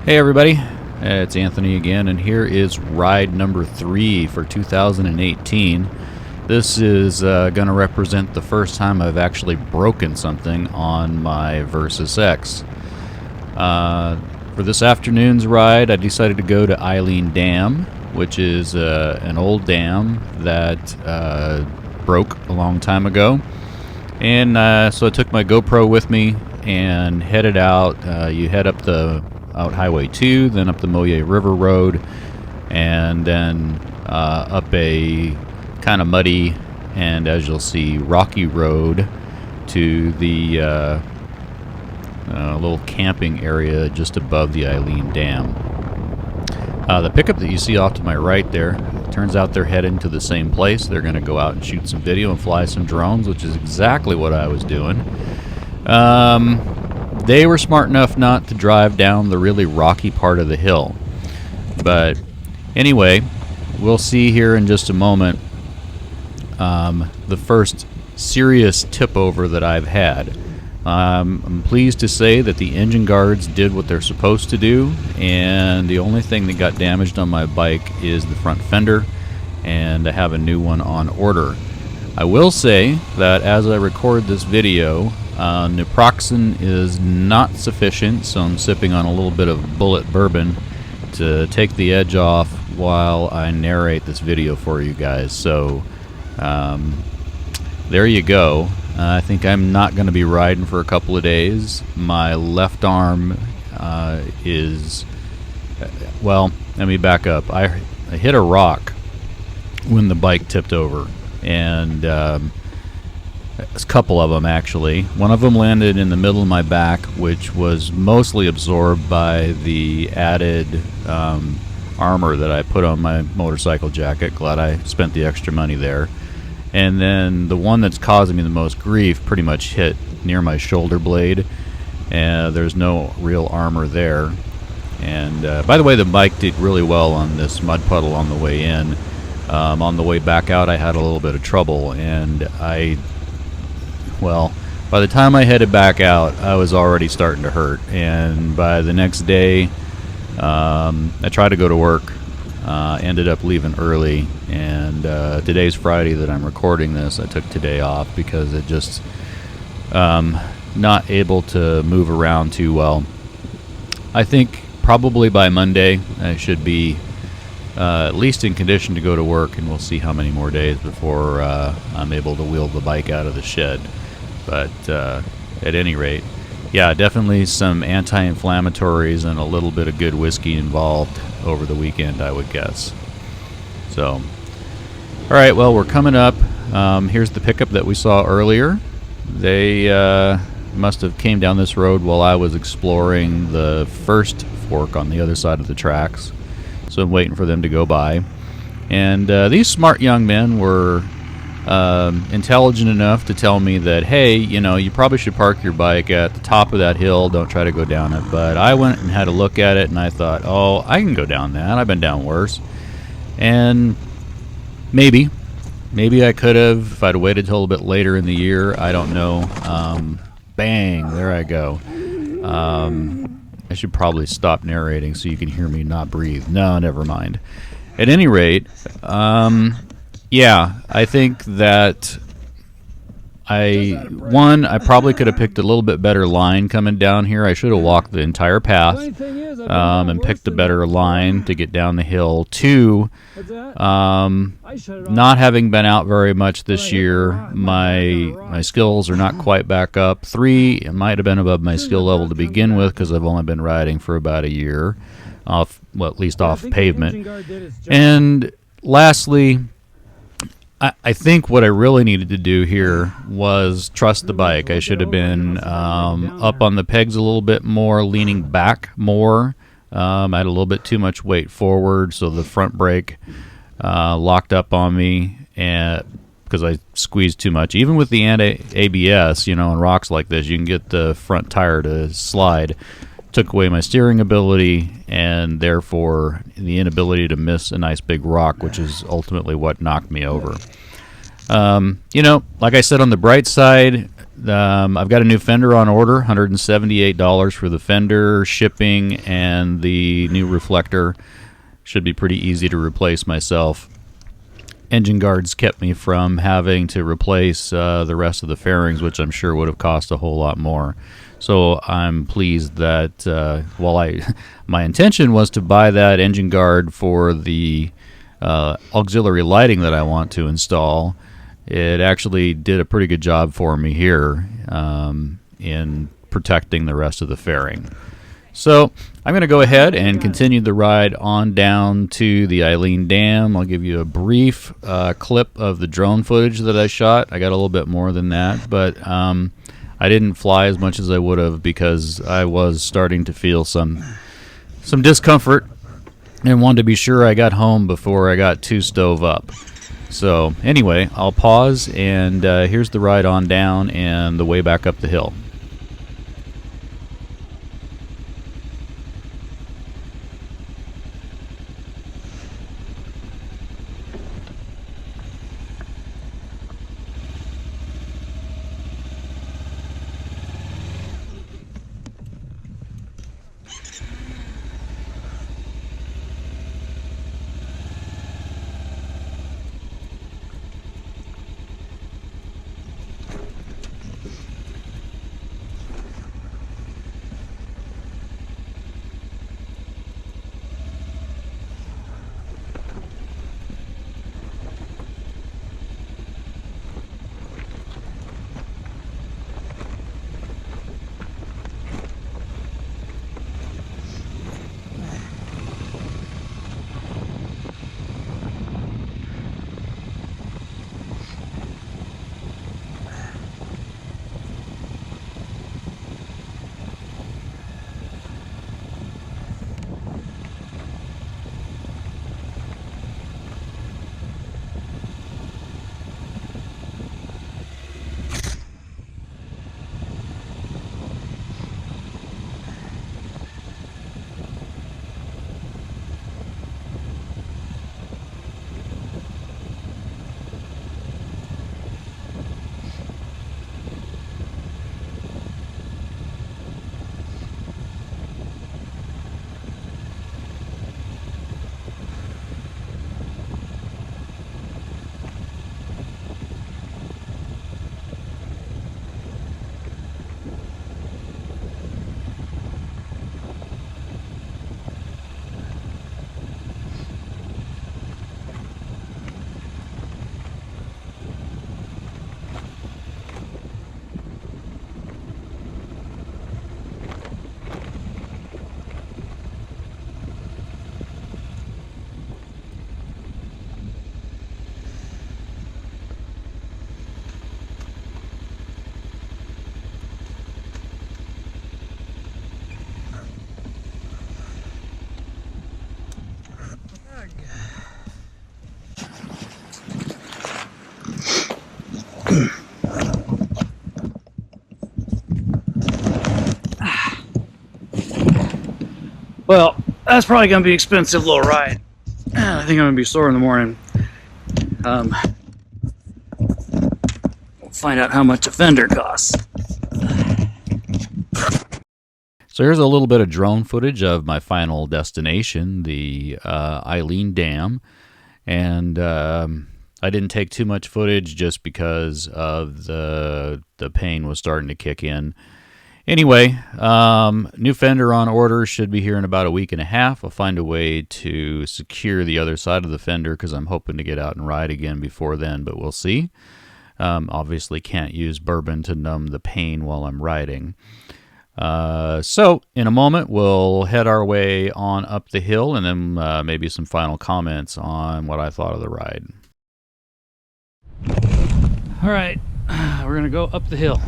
Hey everybody, it's Anthony again, and here is ride number 3 for 2018. This is going to represent the first time I've actually broken something on my Versys-X. For this afternoon's ride, I decided to go to Eileen Dam, which is an old dam that broke a long time ago. And so I took my GoPro with me and headed out. You head up out Highway 2, then up the Moye River Road, and then up a kind of muddy and, as you'll see, rocky road to the little camping area just above the Eileen Dam. The pickup that you see off to my right there, turns out they're heading to the same place. They're going to go out and shoot some video and fly some drones, which is exactly what I was doing. They were smart enough not to drive down the really rocky part of the hill. But anyway, we'll see here in just a moment the first serious tip over that I've had. I'm pleased to say that the engine guards did what they're supposed to do, and the only thing that got damaged on my bike is the front fender, and I have a new one on order. I will say that as I record this video, naproxen is not sufficient, so I'm sipping on a little bit of bullet bourbon to take the edge off while I narrate this video for you guys. So there you go. I think I'm not going to be riding for a couple of days. My left arm is, well, let me back up. I hit a rock when the bike tipped over, and a couple of them actually. One of them landed in the middle of my back, which was mostly absorbed by the added armor that I put on my motorcycle jacket. Glad I spent the extra money there. And then the one that's causing me the most grief pretty much hit near my shoulder blade, and there's no real armor there. And by the way, the bike did really well on this mud puddle on the way in. On the way back out, I had a little bit of trouble, and well, by the time I headed back out, I was already starting to hurt. And by the next day, I tried to go to work, ended up leaving early, and today's Friday that I'm recording this. I took today off because it just not able to move around too well. I think probably by Monday I should be at least in condition to go to work, and we'll see how many more days before I'm able to wheel the bike out of the shed. But at any rate, yeah, definitely some anti-inflammatories and a little bit of good whiskey involved over the weekend, I would guess. So, all right, well, we're coming up. Here's the pickup that we saw earlier. They must have came down this road while I was exploring the first fork on the other side of the tracks. So I'm waiting for them to go by. And these smart young men were intelligent enough to tell me that, hey, you know, you probably should park your bike at the top of that hill. Don't try to go down it. But I went and had a look at it, and I thought, oh, I can go down that. I've been down worse. And maybe I could have if I'd waited till a bit later in the year. I don't know. Bang, there I go. I should probably stop narrating so you can hear me not breathe. No, never mind. At any rate, yeah, I think that I probably could have picked a little bit better line coming down here. I should have walked the entire path and picked a better line to get down the hill. 2, not having been out very much this year, my skills are not quite back up. 3, it might have been above my skill level to begin with because I've only been riding for about a year, at least off pavement. And lastly, I think what I really needed to do here was trust the bike. I should have been up on the pegs a little bit more, leaning back more. I had a little bit too much weight forward, so the front brake locked up on me, and because I squeezed too much. Even with the anti-ABS, you know, on rocks like this, you can get the front tire to slide. Took away my steering ability, and therefore the inability to miss a nice big rock, which is ultimately what knocked me over. You know, like I said, on the bright side, I've got a new fender on order, $178 for the fender, shipping, and the new reflector. Should be pretty easy to replace myself. Engine guards kept me from having to replace the rest of the fairings, which I'm sure would have cost a whole lot more. So I'm pleased that my intention was to buy that engine guard for the auxiliary lighting that I want to install. It actually did a pretty good job for me here in protecting the rest of the fairing. So I'm going to go ahead and continue the ride on down to the Eileen Dam. I'll give you a brief clip of the drone footage that I shot. I got a little bit more than that, but I didn't fly as much as I would have because I was starting to feel some discomfort and wanted to be sure I got home before I got too stove up. So anyway, I'll pause, and here's the ride on down and the way back up the hill. Well, that's probably going to be an expensive little ride. I think I'm going to be sore in the morning. We'll find out how much a fender costs. So here's a little bit of drone footage of my final destination, the Eileen Dam. And I didn't take too much footage just because of the pain was starting to kick in. Anyway, new fender on order, should be here in about a week and a half. I'll find a way to secure the other side of the fender because I'm hoping to get out and ride again before then, but we'll see. Obviously can't use bourbon to numb the pain while I'm riding. So in a moment, we'll head our way on up the hill and then maybe some final comments on what I thought of the ride. All right, we're going to go up the hill.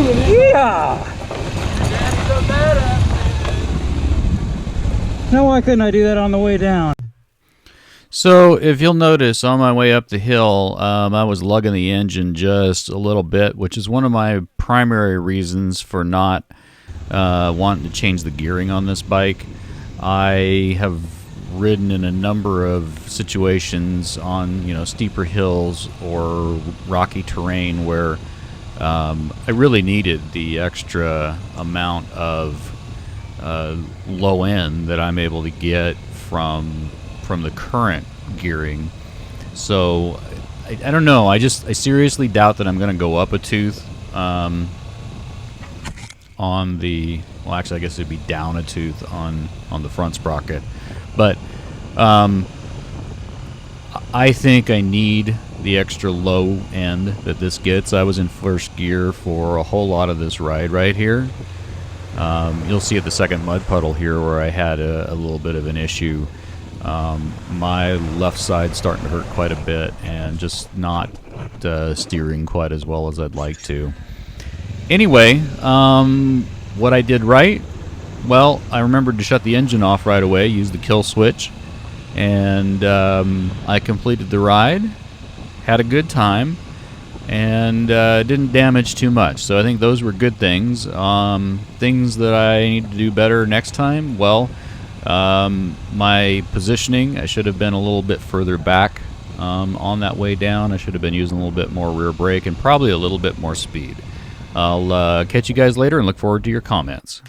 Yeah! Now why couldn't I do that on the way down? So if you'll notice, on my way up the hill, I was lugging the engine just a little bit, which is one of my primary reasons for not wanting to change the gearing on this bike. I have ridden in a number of situations on, you know, steeper hills or rocky terrain where I really needed the extra amount of low end that I'm able to get from the current gearing. So I don't know. I seriously doubt that I'm going to go up a tooth on the, well, actually I guess it'd be down a tooth on the front sprocket. But I think I need the extra low end that this gets. I was in first gear for a whole lot of this ride right here. You'll see at the second mud puddle here where I had a little bit of an issue. My left side's starting to hurt quite a bit and just not steering quite as well as I'd like to. Anyway, what I did right, well, I remembered to shut the engine off right away, use the kill switch, and I completed the ride, had a good time, and didn't damage too much. So I think those were good things. Things that I need to do better next time, well, my positioning, I should have been a little bit further back on that way down. I should have been using a little bit more rear brake and probably a little bit more speed. I'll catch you guys later and look forward to your comments.